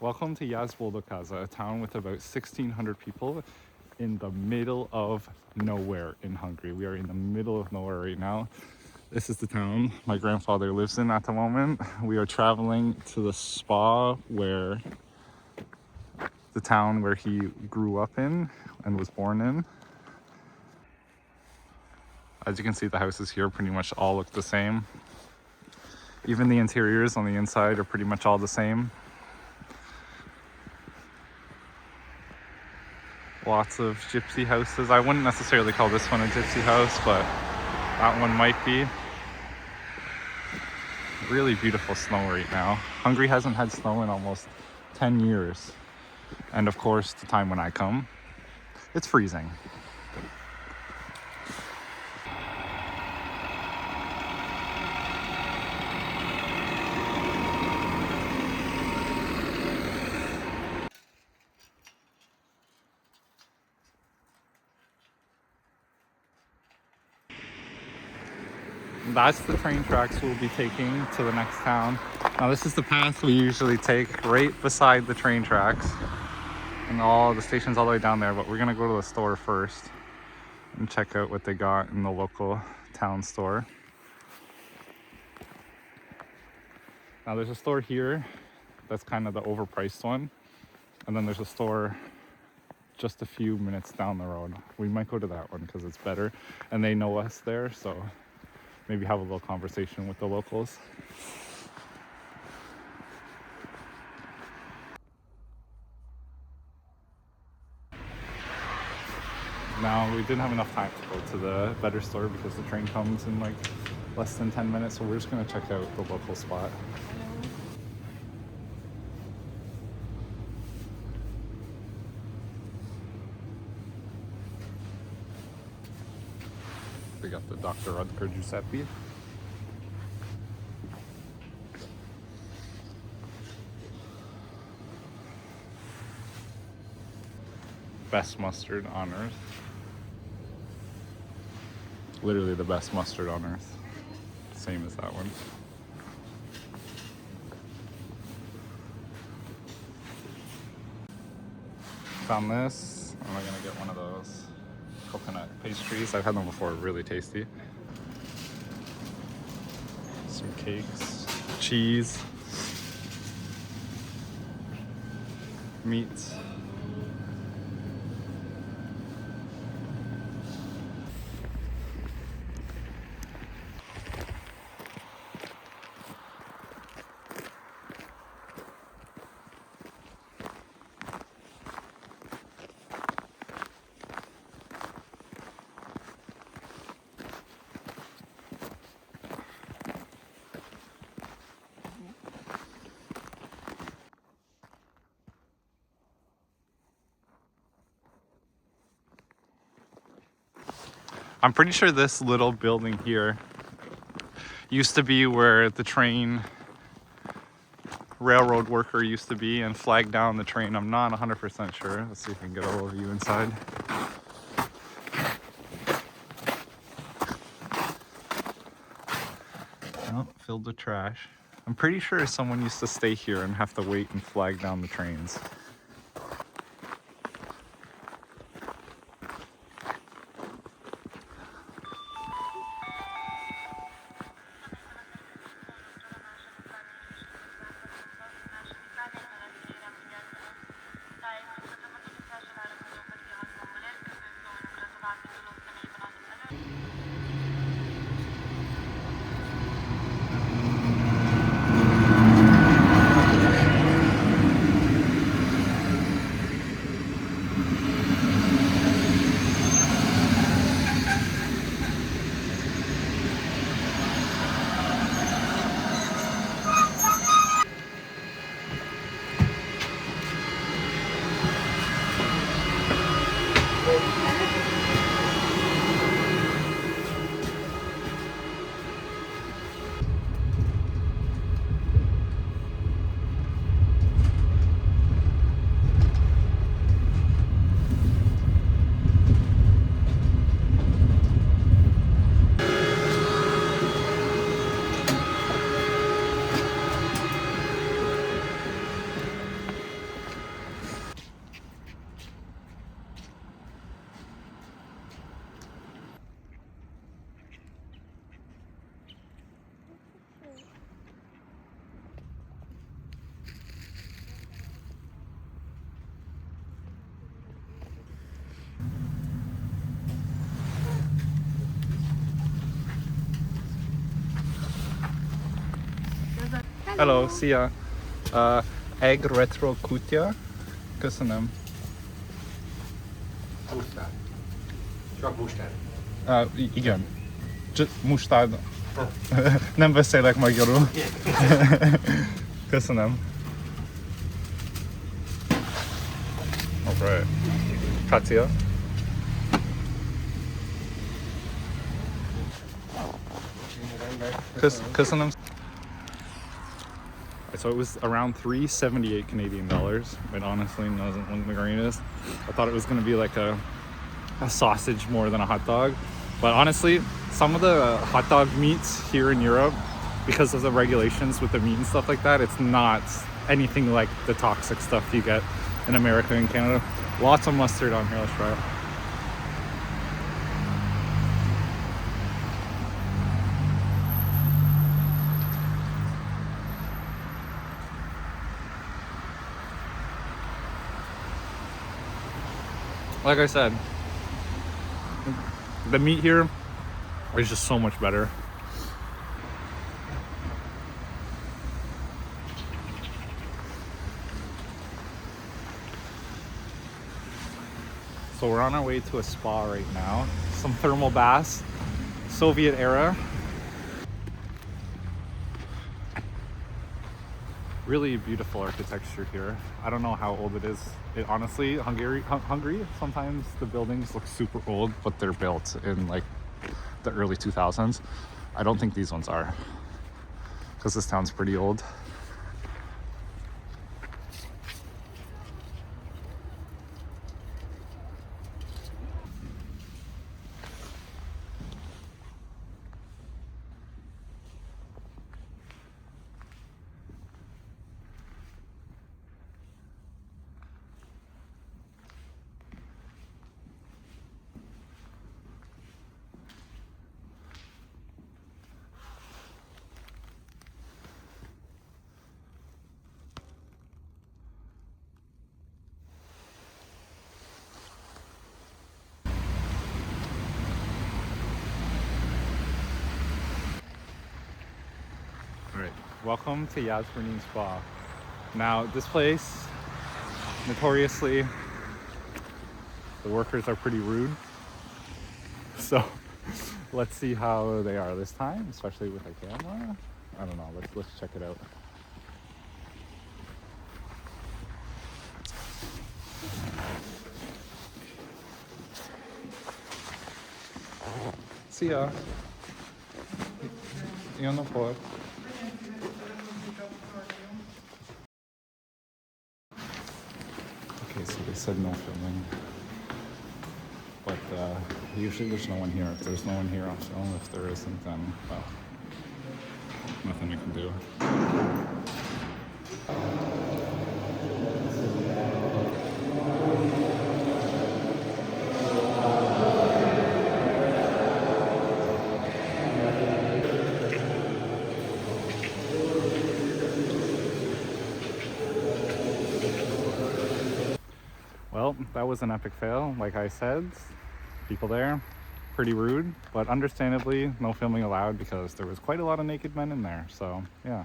Welcome to Jászboldokaza, a town with about 1,600 people in the middle of nowhere in Hungary. We are in the middle of nowhere right now. This is the town my grandfather lives in at the moment. We are traveling to the spa where the town where he grew up in and was born in. As you can see, the houses here pretty much all look the same. Even the interiors on the inside are pretty much all the same. Lots of gypsy houses. I wouldn't necessarily call this one a gypsy house, but that one might be. Really beautiful snow right now. Hungary hasn't had snow in almost 10 years. And of course, the time when I come, it's freezing. That's the train tracks we'll be taking to the next town. Now this is the path we usually take right beside the train tracks. And all the stations all the way down there, but we're gonna go to the store first and check out what they got in the local town store. Now there's a store here that's kind of the overpriced one. And then there's a store just a few minutes down the road. We might go to that one because it's better and they know us there, so maybe have a little conversation with the locals. Now, we didn't have enough time to go to the better store because the train comes in like less than 10 minutes, so we're just gonna check out the local spot. We got the Dr. Rudker Giuseppe. Best mustard on earth. Literally the best mustard on earth. Same as that one. Found this. I'm gonna get one of those coconut pastries. I've had them before, really tasty. Some cakes, cheese, meat. I'm pretty sure this little building here used to be where the train railroad worker used to be and flag down the train. I'm not 100% sure. Let's see if we can get a little view inside. Oh, filled with trash. I'm pretty sure someone used to stay here and have to wait and flag down the trains. Hello, szia. Egg retro kutya. Köszönöm. Mustár. Csak mustár. Igen. Mustard. Nem beszélek magyarul. Köszönöm. Alright. Katya. Köszönöm. So it was around 378 Canadian dollars. It honestly wasn't one of the greatest. I thought it was going to be like a sausage more than a hot dog. But honestly, some of the hot dog meats here in Europe, because of the regulations with the meat and stuff like that, it's not anything like the toxic stuff you get in America and Canada. Lots of mustard on here. Let's try it. Like I said, the meat here is just so much better. So we're on our way to a spa right now. Some thermal baths, Soviet era. Really beautiful architecture here. I don't know how old it is. Honestly, Hungary, sometimes the buildings look super old, but they're built in like the early 2000s. I don't think these ones are, because this town's pretty old. Alright, welcome to Yasmin Spa. Now, this place, notoriously, the workers are pretty rude. So, let's see how they are this time, especially with a camera. I don't know, let's check it out. Szia! Jó napot! Okay, so they said no filming, but usually there's no one here. If there's no one here, I'll film. If there isn't, then, well, nothing I can do. Well, that was an epic fail. Like I said, people there, pretty rude, but understandably, no filming allowed because there was quite a lot of naked men in there. So, yeah.